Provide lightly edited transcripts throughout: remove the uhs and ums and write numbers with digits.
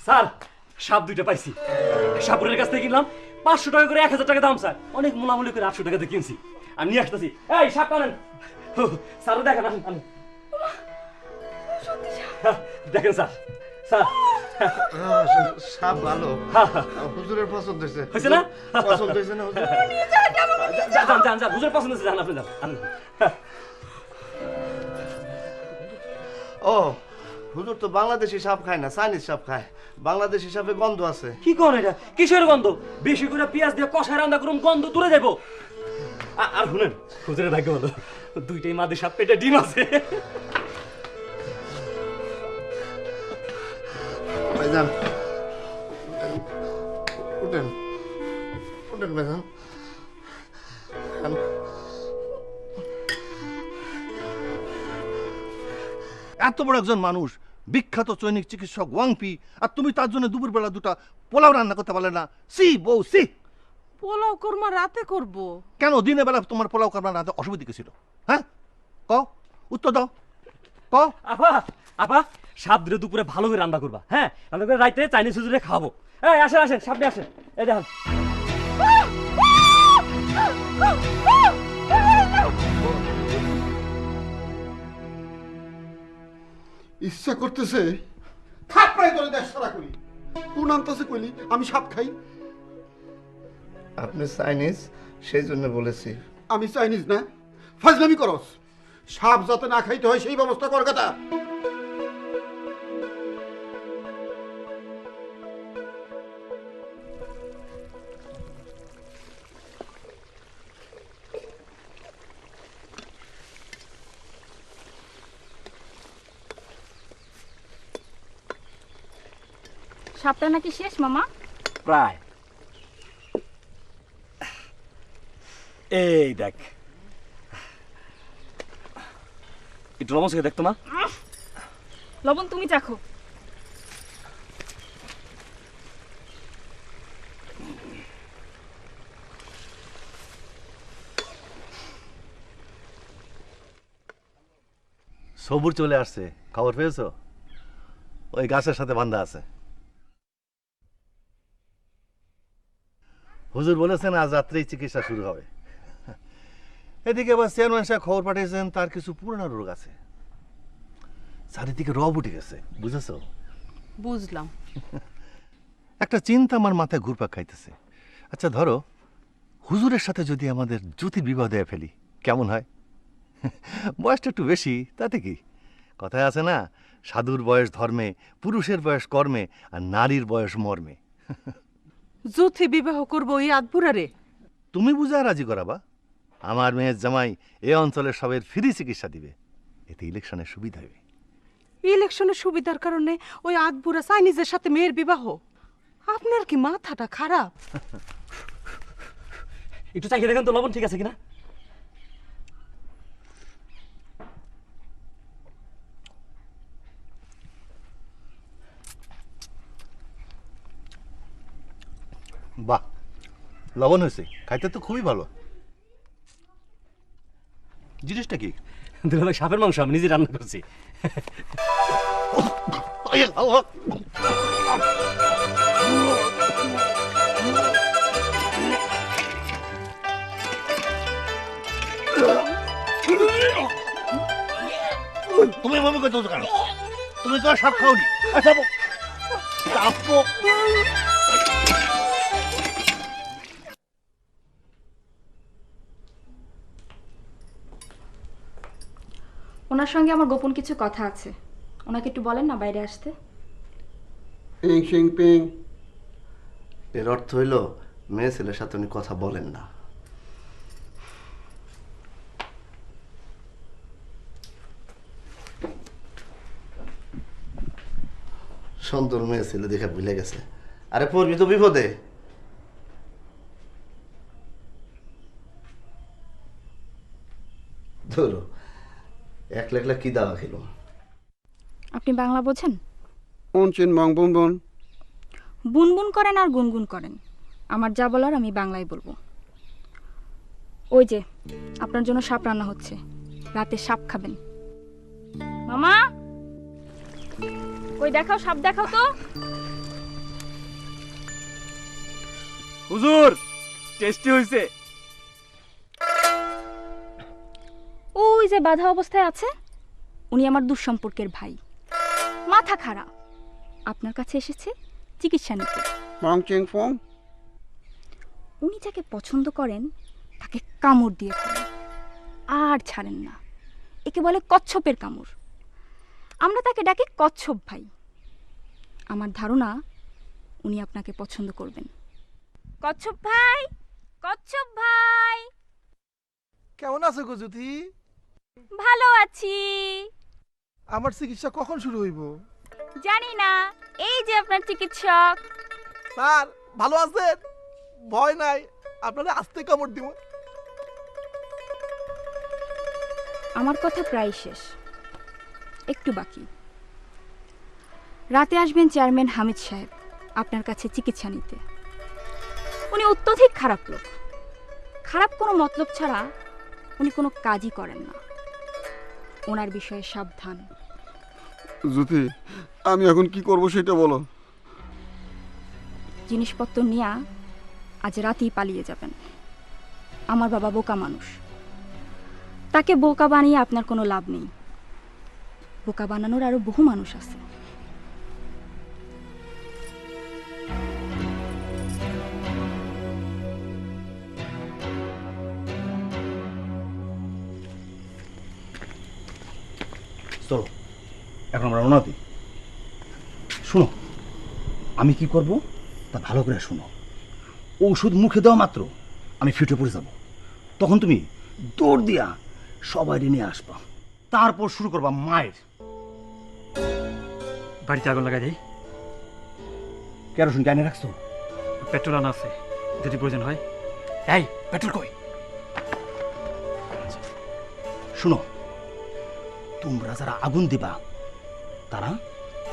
Sir সাপ দুইটা পাইছি। সাপুরের কাছ থেকে কিনলাম 500 টাকা করে, 1000 টাকা দাম স্যার। অনেক মোলামুলি করে 800 টাকাতে কিনছি। আমি নিয়ে আসতেছি। এই সাপ আনেন। স্যার দেখেন, আনেন। দেখেন স্যার, স্যার সাপ ভালো, হুজুরের পছন্দ হয়েছে। হয়েছে না? পছন্দ হয়েছে না হুজুর? যান যান যান, হুজুর পছন্দ হয়েছে, যান আপনি যান। ও হুজুর তো বাংলাদেশি সাপ খায় না, চাইনিজ সাপ খায়। বাংলাদেশি সাপে গন্ধ আছে। কি কোন এটা? কিসের গন্ধ? বেশি করে পেঁয়াজ দিয়ে কষায় রান্না করুন, গন্ধ দূরে যাবো। আর শুনেন, হুজুরের ভাগ্য ভালো, দুইটাই মাদি সাপ পেটে ডিম আছে। ভাইজান উঠেন, উঠেন ভাইজান। এত বড় একজন মানুষ, বিখ্যাত চৈনিক চিকিৎসক ওয়াংপি, আর তুমি তার জন্য দুপুরবেলা দুটা পোলাও রান্না করতে পারলে না? সি বউ সি। পোলাও কর্মা রাতে করব। কেন দিনের বেলা তোমার পোলাও করবার রাতে অসুবিধা কি ছিল? হ্যাঁ ক, উত্তর দাও ক। আপা আপা, সাপ দিলে দুপুরে ভালো করে রান্না করবা। হ্যাঁ, রান্না করে রাইতে চাইনিজ হুজুরে খাওয়াবো। এই আসেন আসেন, সামনে আসেন। এই দেখেন। ইচ্ছা করতেছে থাপড়াই ধরে দেশ সারা করি। কোন আনতেছে কইলি আমি সাপ খাই? আপনি চাইনিজ, সেই জন্য বলেছি। আমি চাইনিজ না, ফাজলামি করস। সাপ যাতে না খাইতে হয় সেই ব্যবস্থা কর কথা। সাপটা নাকি শেষ মামা? প্রায়। এই দেখ, একটু লবণ খেয়ে দেখ তো মা। লবণ তুমি চাখো। সবুর চলে আসছে, খবর পেয়েছো? ওই গাছের সাথে বান্ধা আছে। হুজুর বলেছেন আজ রাত্রেই চিকিৎসা শুরু হবে। এদিকে আবার চেয়ারম্যান সাহেব খবর পাঠিয়েছেন তার কিছু পুরনো রোগ আছে। চারিদিকে রব উঠে গেছে, বুঝেছ? বুঝলাম। একটা চিন্তা আমার মাথায় ঘুরপাক খাইতেছে। আচ্ছা ধরো, হুজুরের সাথে যদি আমাদের জ্যোতির বিবাহ দিয়ে ফেলি, কেমন হয়? বয়সটা একটু বেশি, তাতে কি? কথায় আছে না, সাধুর বয়স ধর্মে, পুরুষের বয়স কর্মে, আর নারীর বয়স মর্মে। জুথি বিবাহ করবো এই আদপুরারে? তুমি বুঝা রাজি করাবা। আমার মেয়ের জামাই এ অঞ্চলের সবের ফ্রি চিকিৎসা দিবে, এতে ইলেকশনের সুবিধা হবে। ইলেকশনের সুবিধার কারণে ওই আদপুরা চাইনিজের সাথে মেয়ের বিবাহ? আপনার কি মাথাটা খারাপ? একটু চাইকে দেখেন তো লবণ ঠিক আছে কিনা। বাহ, লবণ হয়েছে, খাইতে তো খুবই ভালো। জিনিসটা কি? দুলাভাই সাপের মাংস আমি নিজে রান্না করছি। তুমি এভাবে করতে কেন? তুমি তো আর সাপ খাওনি। ওনার সঙ্গে আমার গোপন কিছু কথা আছে, ওনাকে একটু বলেন না বাইরে আসতে। পিং শিং পিং। এর অর্থ হইল মেয়ে ছেলের সাথে উনি কথা বলেন না। সুন্দর মেয়ে ছেলে দেখে ভুলে গেছে। আরে পড়বি তো বিপদে। ধরো একলা একলা কি দাওয়া খেলো। আপনি বাংলা বোঝেন? উনচিন মং বুন বুন। বুনবুন করেন আর গুনগুন করেন, আমার যা বলার আমি বাংলায় বলবো। ওই যে আপনার জন্য সাপ রান্না হচ্ছে, রাতে সাপ খাবেন। মামা কই দেখাও, সাপ দেখাও তো। হুজুর টেস্টি হইছে। ওই যে বাধা অবস্থায় আছে, উনি আমার দুঃসম্পর্কের ভাই, মাথা খারাপ, আপনার কাছে এসেছে চিকিৎসা নিতে। মং চেং ফং। উনি যাকে পছন্দ করেন তাকে কামড় দিয়ে ফেলেন, আর ছাড়েন না। একে বলে কচ্ছপের কামড়। আমরা তাকে ডাকি কচ্ছপ ভাই। আমার ধারণা উনি আপনাকে পছন্দ করবেন। কচ্ছপ ভাই, কচ্ছপ ভাই। কেমন আছো গো জ্যোতি? ভালো আছি। আমার চিকিৎসা কখন শুরু হইব? জানি না, এই যে আপনার চিকিৎসক। স্যার ভালো আছেন? ভয় নাই, আপনারা আস্তে কামড় দিব। আমার কথা প্রায় শেষ, একটু বাকি। রাতে আসবেন চেয়ারম্যান হামিদ সাহেব আপনার কাছে চিকিৎসা নিতে। উনি অত্যধিক খারাপ লোক, খারাপ কোনো মতলব ছাড়া উনি কোনো কাজই করেন না। ওনার বিষয়ে সাবধান। জ্যোতি, আমি এখন কি করব সেটা বলো। জিনিসপত্র নিয়ে আজ রাতেই পালিয়ে যাবেন। আমার বাবা বোকা মানুষ, তাকে বোকা বানিয়ে আপনার কোনো লাভ নেই। বোকা বানানোর আরো বহু মানুষ আছে। চলো এখন আমরা রওনা দিই। শুনো, আমি কি করব তা ভালো করে শুনো। ঔষধ মুখে দেওয়া মাত্র আমি ফিটে পড়ে যাব। তখন তুমি দৌড় দিয়া সবাই নিয়ে আসবা, তারপর শুরু করবা মায়ের। বাড়িতে আগুন লাগাই দেই। কেরোসিন কেন রাখছো? পেট্রোল আনা আছে, যদি প্রয়োজন হয়। এই পেট্রোল কই? শুনো, তোমরা যারা আগুন দিবা তারা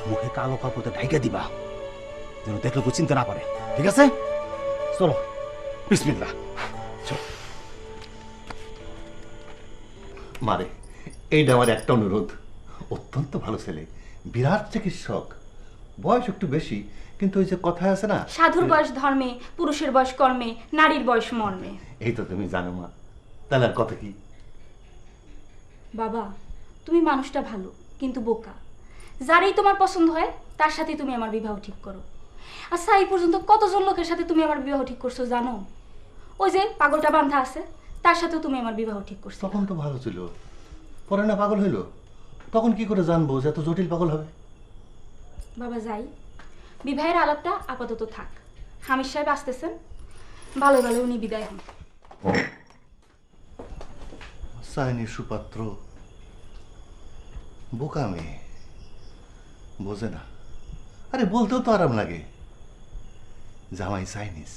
মুখে কালো কাপড়ে ঢাইকা দিবা, যেন দেখলে কেউ চিনতে না পারে। ঠিক আছে? চলো, বিসমিল্লাহ। চলো। মারে, এইটা আমার একটা অনুরোধ। অত্যন্ত ভালো ছেলে, বিরাট চিকিৎসক, বয়স একটু বেশি, কিন্তু ওই যে কথা আছে না, সাধুর বয়স ধর্মে, পুরুষের বয়স কর্মে, নারীর বয়স মর্মে। এই তো তুমি জানো মা, তাহলে আর কথা কি? বাবা, তুমি মানুষটা ভালো কিন্তু বোকা। যারই তোমার পছন্দ হয় তার সাথে তুমি আমার বিবাহ ঠিক করো। আচ্ছা, এই পর্যন্ত কতজন লোকের সাথে তুমি আমার বিবাহ ঠিক করছো জানো? ওই যে পাগলটা বান্ধা আছে, তার সাথেও তুমি আমার বিবাহ ঠিক করছো। তখন তো ভালো ছিল, পরে না পাগল হইলো। তখন কি করে জানবো যে এত জটিল পাগল হবে? বাবা যাই, বিবাহের আলাপটা আপাতত থাক। হামিদ সাহেব আসতেছেন, ভালো ভালো উনি বিদায় হন। সাইনি সুপাত্র বোকা মেয়ে, বোঝে না। আরে বলতেও তো আরাম লাগে, জামাই চাইনিজ।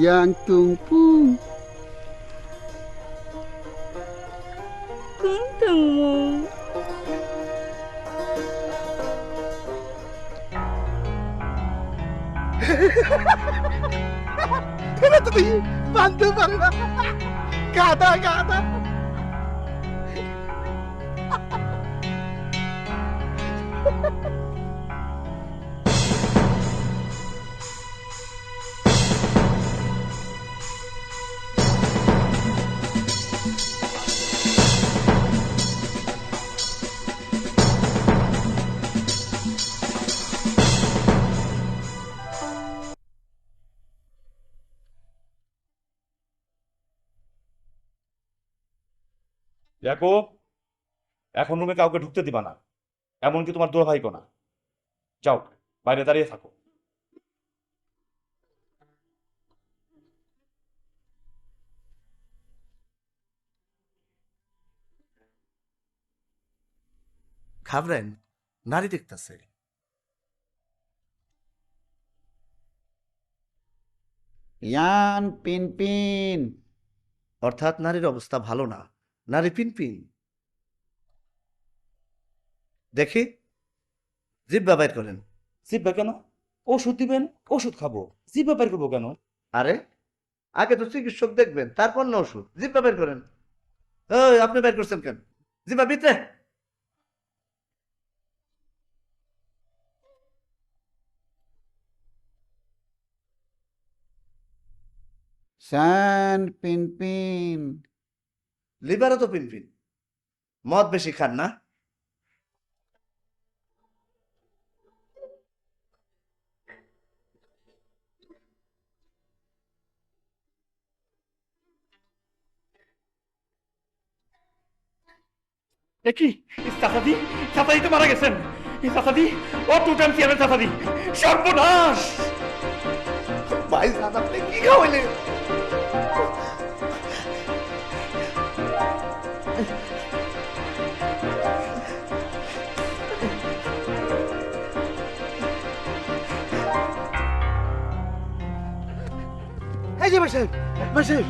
ইয়াং তুং পুং। এটা তো তুই বানতে পারে না, গাধা গাধা। দেখো, এখন রুমে কাউকে ঢুকতে দিবা না, এমনকি তোমার দুলা ভাইকেও না। যাও, বাইরে দাঁড়িয়ে থাকো। ঘাবড়েন, নারী দেখতেছে। ইয়ান পিন পিন। অর্থাৎ নারীর অবস্থা ভালো না, নারী পিনপিন। দেখি, জিব্বা বাইর করেন। জিব্বা কেন? ওষুধ দিবেন, ওষুধ খাবো, জিব্বা বের করবো কেন? আরে আগে তো চিকিৎসক দেখবেন, তারপর না ওষুধ। জিব্বা বের করেন। ওই আপনি বের করছেন কেন? জিব্বা ভিতরে। শান পিনপিন। লিভারও তো পিনপিন। মদ বেশি খান না? দেখি চাচাদি, চাচাদি তো মারা গেছেন। চাচাদি, ও টু টাইম চেয়ারের চাচাদি, সর্বনাশ! ভাই সাদ আপনি কি খাওয়াইলেন? এই যে ভাই সাহেব, ভাই সাহেব,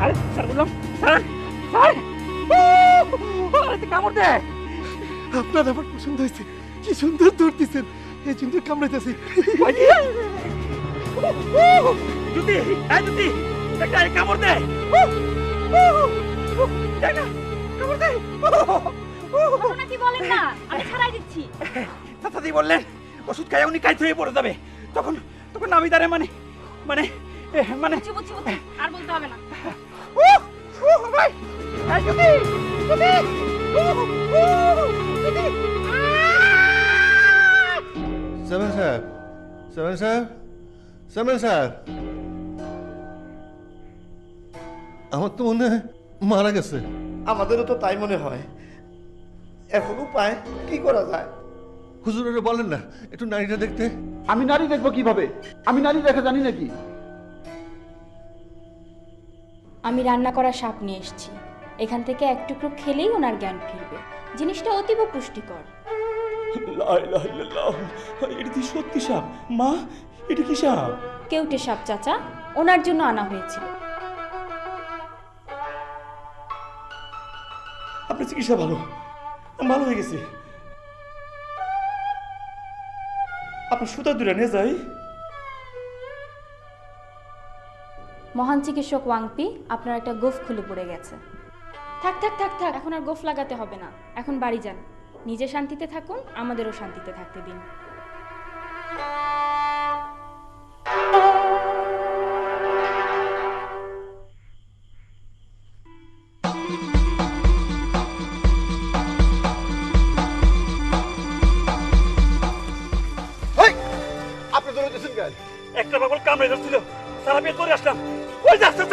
আরে স্যার বললাম, স্যার স্যার আরে তুই কামড় দে। আপনার আমার পছন্দ হয়েছে। কি সুন্দর দৌড় দিচ্ছেন, এই জন্য কামড়াইতেছি। জুতি, এই জুতি, একটা কামড় দে। কামড় দে। ঘটনা কি বলেন না, আমি ছাড়াই দিচ্ছি। চাচাদি বললেন ওষুধ খাই উনি কাইতে হয়ে পড়ে যাবে। তখন তখন আমি তারে মানে মানে মানে বুঝছি বুঝছি বুঝছি, আর বলতে হবে না। ভাই এই জুতি, জুতি, জুতি। সামিন সাহেব, সামিন সাহেব, সামিন সাহেব, আমার তো মনে হয় মারা গেছে। আমাদেরও তো তাই মনে হয়। এখন উপায় কি করা যায়? হুজুরের বলেন না একটু নারীটা দেখতে। আমি নারী দেখবো কিভাবে? আমি নারী দেখা জানি নাকি? আমি রান্না করা শাক নিয়ে এসেছি, এখান থেকে এক টুকরো খেলেই ওনার জ্ঞান ফিরবে। জিনিসটা অতীব পুষ্টিকর। লা ইলাহা ইল্লাল্লাহ, এটা কি সত্যি সাপ? মা, এটা কি সাপ? কেউটে সাপ চাচা, ওনার জন্য আনা হয়েছিল। আপনার চিকিৎসা ভালো, ভালো হয়ে গেছে। আপনার সুতা দূরে নিয়ে যাই। মহান চিকিৎসক ওয়াংপি, আপনার একটা গোফ খুলে পড়ে গেছে। থাক থাক থাক থাক, এখন আর গোফ লাগাতে হবে না। এখন বাড়ি যান, নিজে শান্তিতে থাকুন, আমাদেরও শান্তিতে থাকতে দিন। আপনি দৌড়াইতেছেন কেন? একটা পাগল কামড়ে ধরছিল, সারা পেট করে আসলাম। ওই যাচ্ছে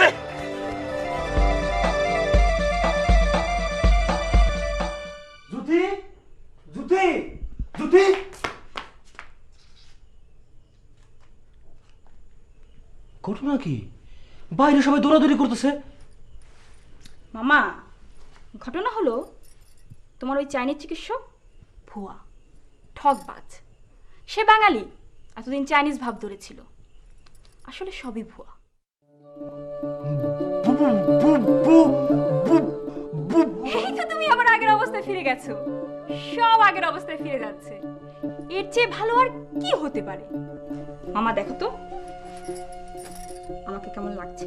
জুতি, জুতি, জুতি। ঘটনা কি? বাইরে সবাই দৌড়াদৌড়ি করতেছে। মামা, ঘটনা হলো তোমার ওই চাইনিজ চিকিৎসক ভুয়া, ঠকবাজ। সে বাঙালি, এতদিন চাইনিজ ভাব ধরেছিল, আসলে সবই ভুয়া। এই তো তুমি আবার আগের অবস্থায় ফিরে গেছো। সব আগের অবস্থায় ফিরে যাচ্ছে। এর চেয়ে ভালো আর কি হতে পারে? মামা দেখো তো আমাকে কেমন লাগছে।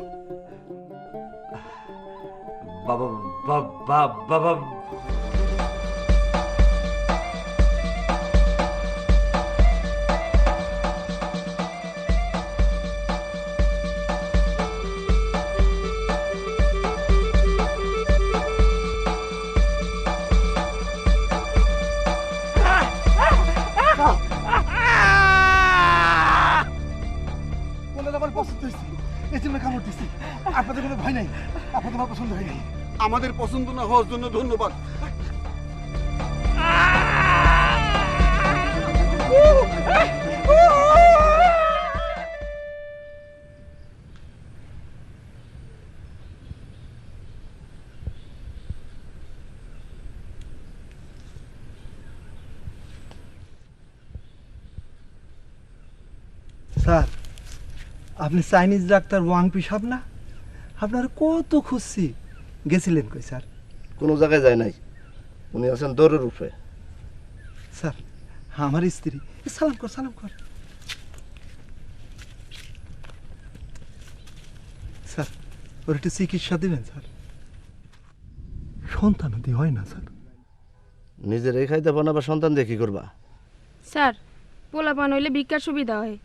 বাবা বাবা বাবা আমার পছন্দ হয়েছে, এই জন্য কামড় দিচ্ছি। আপনাদের কোনো ভয় নাই, আপনাদের আমার পছন্দ হয়নি। আমাদের পছন্দ না হওয়ার জন্য ধন্যবাদ। স্যার, আপনি চাইনিজ ডাক্তার ওয়াংপি সাহেব না? আপনার কত খুঁজছি, গেছিলেন কই স্যার? কোনো জায়গায় যায় নাই। উনি আছেন দৌড়ের উপরে। স্যার আমার স্ত্রী সালাম কর সালাম কর স্যার ওর একটু চিকিৎসা দিবেন স্যার সন্তান দিয়ে হয় না স্যার নিজের এই খাইতে পান আবার সন্তান দিয়ে কি করবা? স্যার পোলাপান হইলে ভিক্ষার সুবিধা হয়।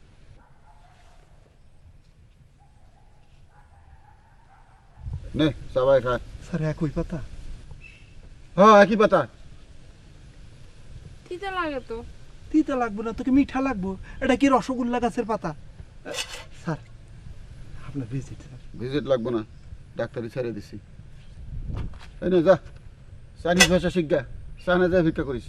নে সবাই খা। স্যার একই পাতা হ্যাঁ একই পাতা। তিতা লাগে তো। তিতা লাগবো না, তোকে মিঠা লাগবো। এটা কি রসগোল্লা গাছের পাতা? স্যার আপনার ভিজিট স্যার। ভিজিট লাগবো না, ডাক্তারি ছেড়ে দিছি। এই নে যা, চাইনিজ ভাষা শিখগা, চায়না যা ভিক্ষা করিস।